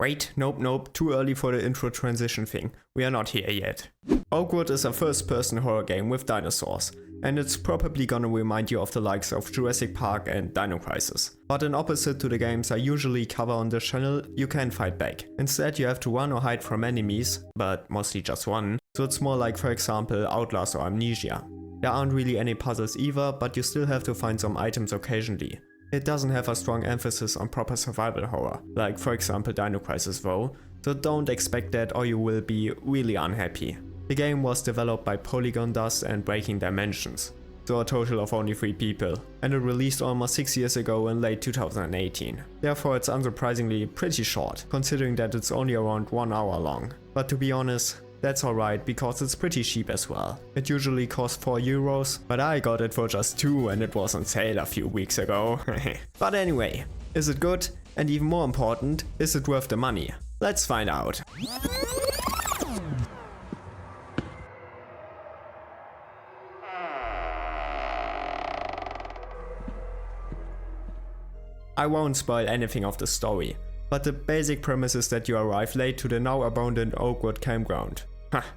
Wait, nope, too early for the intro transition thing. We are not here yet. Oakwood is a first-person horror game with dinosaurs, and it's probably gonna remind you of the likes of Jurassic Park and Dino Crisis. But in opposite to the games I usually cover on this channel, you can't fight back. Instead you have to run or hide from enemies, but mostly just one, so it's more like, for example, Outlast or Amnesia. There aren't really any puzzles either, but you still have to find some items occasionally. It doesn't have a strong emphasis on proper survival horror, like for example Dino Crisis though, so don't expect that or you will be really unhappy. The game was developed by Polygon Dust and Breaking Dimensions, so a total of only 3 people, and it released almost 6 years ago in late 2018. Therefore it's unsurprisingly pretty short, considering that it's only around 1 hour long. But to be honest, that's alright because it's pretty cheap as well. It usually costs €4, but I got it for just 2 and it was on sale a few weeks ago. But anyway, is it good? And even more important, is it worth the money? Let's find out. I won't spoil anything of the story, but the basic premise is that you arrive late to the now abandoned Oakwood campground.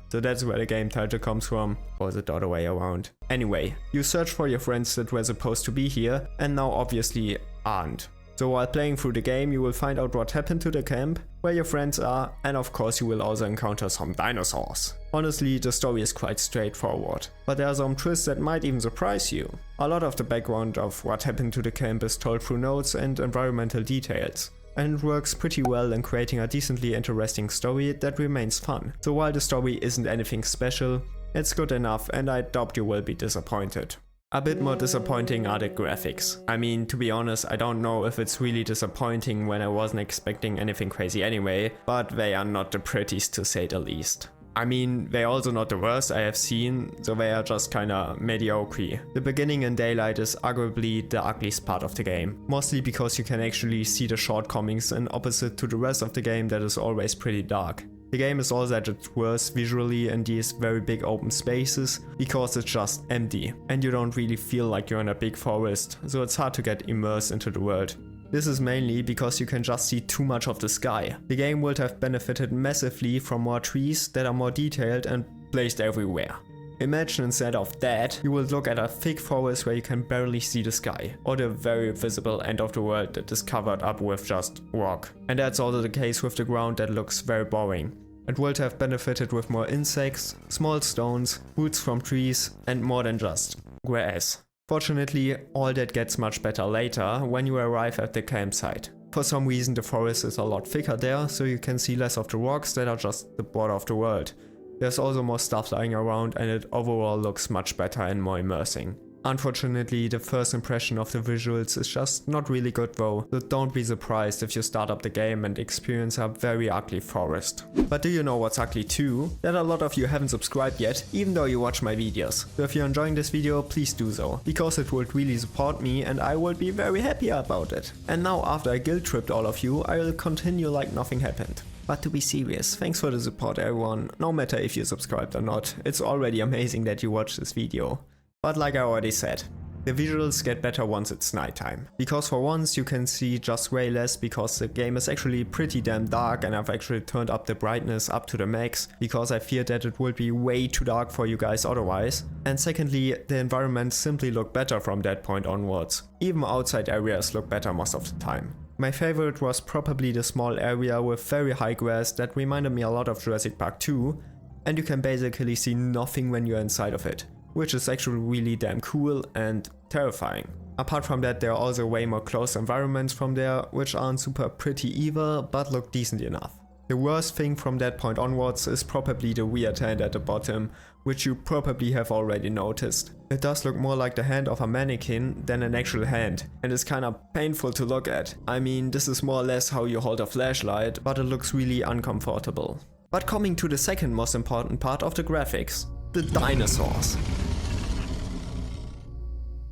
So that's where the game title comes from, or is it the other way around? Anyway, you search for your friends that were supposed to be here and now obviously aren't. So while playing through the game you will find out what happened to the camp, where your friends are, and of course you will also encounter some dinosaurs. Honestly, the story is quite straightforward, but there are some twists that might even surprise you. A lot of the background of what happened to the camp is told through notes and environmental details, and works pretty well in creating a decently interesting story that remains fun. So while the story isn't anything special, it's good enough and I doubt you will be disappointed. A bit more disappointing are the graphics. I mean, to be honest, I don't know if it's really disappointing when I wasn't expecting anything crazy anyway, but they are not the prettiest to say the least. I mean, they're also not the worst I have seen, so they are just kinda mediocre. The beginning in daylight is arguably the ugliest part of the game, mostly because you can actually see the shortcomings in opposite to the rest of the game that is always pretty dark. The game is also at its worst visually in these very big open spaces, because it's just empty, and you don't really feel like you're in a big forest, so it's hard to get immersed into the world. This is mainly because you can just see too much of the sky. The game would have benefited massively from more trees that are more detailed and placed everywhere. Imagine instead of that, you would look at a thick forest where you can barely see the sky, or the very visible end of the world that is covered up with just rock. And that's also the case with the ground that looks very boring. It would have benefited with more insects, small stones, roots from trees, and more than just grass. Fortunately, all that gets much better later when you arrive at the campsite. For some reason the forest is a lot thicker there, so you can see less of the rocks that are just the border of the world. There's also more stuff lying around and it overall looks much better and more immersing. Unfortunately, the first impression of the visuals is just not really good though, so don't be surprised if you start up the game and experience a very ugly forest. But do you know what's ugly too? That a lot of you haven't subscribed yet, even though you watch my videos. So if you're enjoying this video, please do so, because it would really support me and I would be very happy about it. And now after I guilt tripped all of you, I will continue like nothing happened. But to be serious, thanks for the support everyone, no matter if you subscribed or not, it's already amazing that you watched this video. But like I already said, the visuals get better once it's nighttime. Because for once you can see just way less because the game is actually pretty damn dark and I've actually turned up the brightness up to the max because I feared that it would be way too dark for you guys otherwise. And secondly, the environments simply look better from that point onwards. Even outside areas look better most of the time. My favorite was probably the small area with very high grass that reminded me a lot of Jurassic Park 2, and you can basically see nothing when you're inside of it, which is actually really damn cool and terrifying. Apart from that, there are also way more closed environments from there, which aren't super pretty either, but look decent enough. The worst thing from that point onwards is probably the weird hand at the bottom, which you probably have already noticed. It does look more like the hand of a mannequin than an actual hand, and is kinda painful to look at. I mean, this is more or less how you hold a flashlight, but it looks really uncomfortable. But coming to the second most important part of the graphics, the dinosaurs.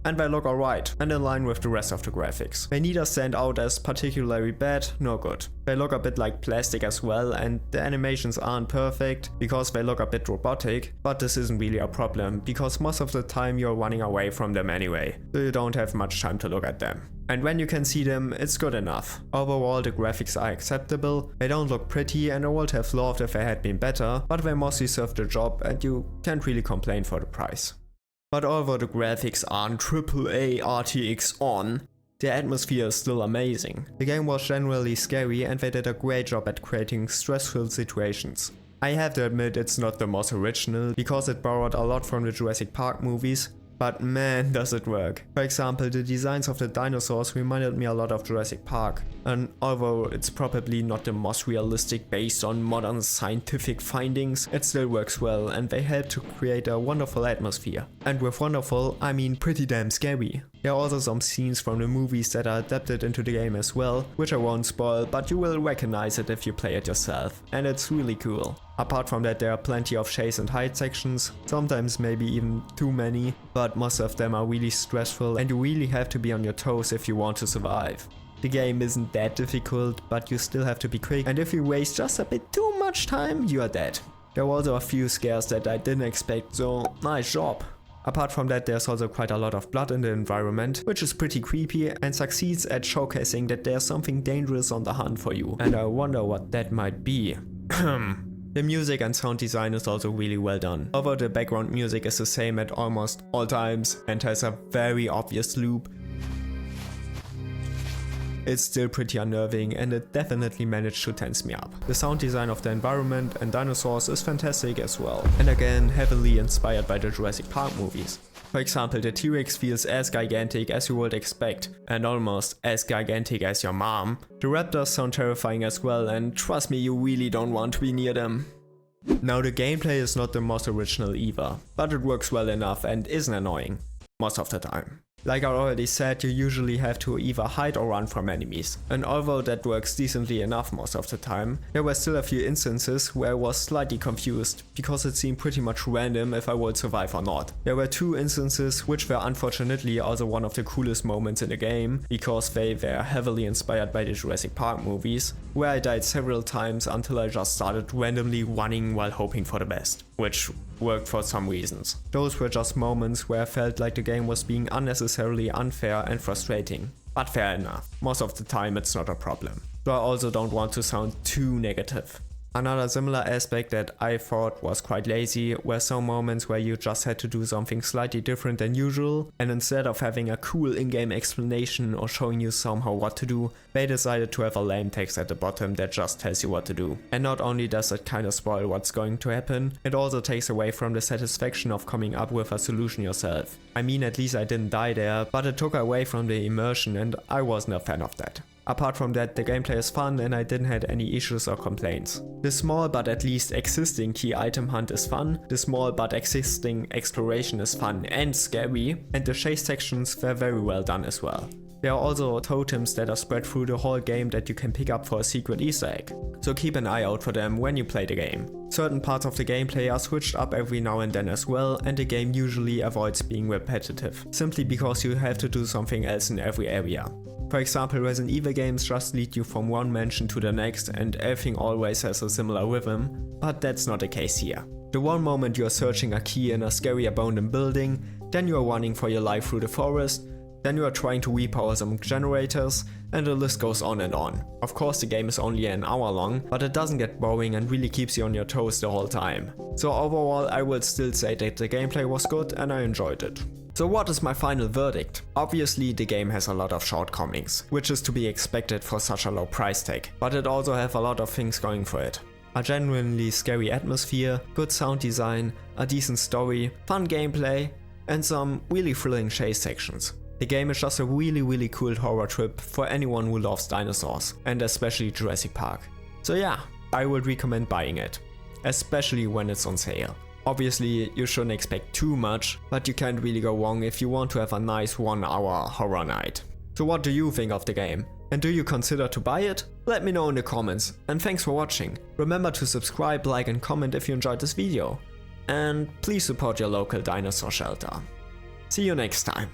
and they look alright and in line with the rest of the graphics. They neither stand out as particularly bad nor good. They look a bit like plastic as well, and the animations aren't perfect because they look a bit robotic, but this isn't really a problem because most of the time you're running away from them anyway, so you don't have much time to look at them. And when you can see them, it's good enough. Overall, the graphics are acceptable, they don't look pretty and I would have loved if they had been better, but they mostly serve the job and you can't really complain for the price. But although the graphics aren't AAA RTX on, the atmosphere is still amazing. The game was generally scary and they did a great job at creating stressful situations. I have to admit it's not the most original because it borrowed a lot from the Jurassic Park movies, but man does it work. For example, the designs of the dinosaurs reminded me a lot of Jurassic Park, and although it's probably not the most realistic based on modern scientific findings, it still works well and they help to create a wonderful atmosphere. And with wonderful, I mean pretty damn scary. There are also some scenes from the movies that are adapted into the game as well, which I won't spoil, but you will recognize it if you play it yourself, and it's really cool. Apart from that, there are plenty of chase and hide sections, sometimes maybe even too many, but most of them are really stressful and you really have to be on your toes if you want to survive. The game isn't that difficult, but you still have to be quick, and if you waste just a bit too much time, you are dead. There were also a few scares that I didn't expect, so nice job. Apart from that, there's also quite a lot of blood in the environment, which is pretty creepy and succeeds at showcasing that there's something dangerous on the hunt for you, and I wonder what that might be. The music and sound design is also really well done. Although the background music is the same at almost all times and has a very obvious loop, it's still pretty unnerving and it definitely managed to tense me up. The sound design of the environment and dinosaurs is fantastic as well, and again heavily inspired by the Jurassic Park movies. For example, the T-Rex feels as gigantic as you would expect, and almost as gigantic as your mom. The raptors sound terrifying as well, and trust me, you really don't want to be near them. Now the gameplay is not the most original either, but it works well enough and isn't annoying, most of the time. Like I already said, you usually have to either hide or run from enemies, and although that works decently enough most of the time, there were still a few instances where I was slightly confused, because it seemed pretty much random if I would survive or not. There were two instances which were unfortunately also one of the coolest moments in the game, because they were heavily inspired by the Jurassic Park movies, where I died several times until I just started randomly running while hoping for the best, which worked for some reasons. Those were just moments where I felt like the game was being unnecessarily unfair and frustrating. But fair enough, most of the time it's not a problem. So I also don't want to sound too negative. Another similar aspect that I thought was quite lazy were some moments where you just had to do something slightly different than usual, and instead of having a cool in-game explanation or showing you somehow what to do, they decided to have a lame text at the bottom that just tells you what to do. And not only does it kinda spoil what's going to happen, it also takes away from the satisfaction of coming up with a solution yourself. I mean, at least I didn't die there, but it took away from the immersion and I wasn't a fan of that. Apart from that, the gameplay is fun and I didn't have any issues or complaints. The small but at least existing key item hunt is fun, the small but existing exploration is fun and scary, and the chase sections were very well done as well. There are also totems that are spread through the whole game that you can pick up for a secret Easter egg, so keep an eye out for them when you play the game. Certain parts of the gameplay are switched up every now and then as well, and the game usually avoids being repetitive, simply because you have to do something else in every area. For example, Resident Evil games just lead you from one mansion to the next and everything always has a similar rhythm, but that's not the case here. The one moment you are searching a key in a scary abandoned building, then you are running for your life through the forest, then you are trying to repower some generators, and the list goes on and on. Of course the game is only an hour long, but it doesn't get boring and really keeps you on your toes the whole time. So overall I would still say that the gameplay was good and I enjoyed it. So what is my final verdict? Obviously the game has a lot of shortcomings, which is to be expected for such a low price tag, but it also has a lot of things going for it. A genuinely scary atmosphere, good sound design, a decent story, fun gameplay, and some really thrilling chase sections. The game is just a really cool horror trip for anyone who loves dinosaurs, and especially Jurassic Park. So yeah, I would recommend buying it, especially when it's on sale. Obviously you shouldn't expect too much, but you can't really go wrong if you want to have a nice 1 hour horror night. So what do you think of the game? And do you consider to buy it? Let me know in the comments, and thanks for watching. Remember to subscribe, like and comment if you enjoyed this video. And please support your local dinosaur shelter. See you next time.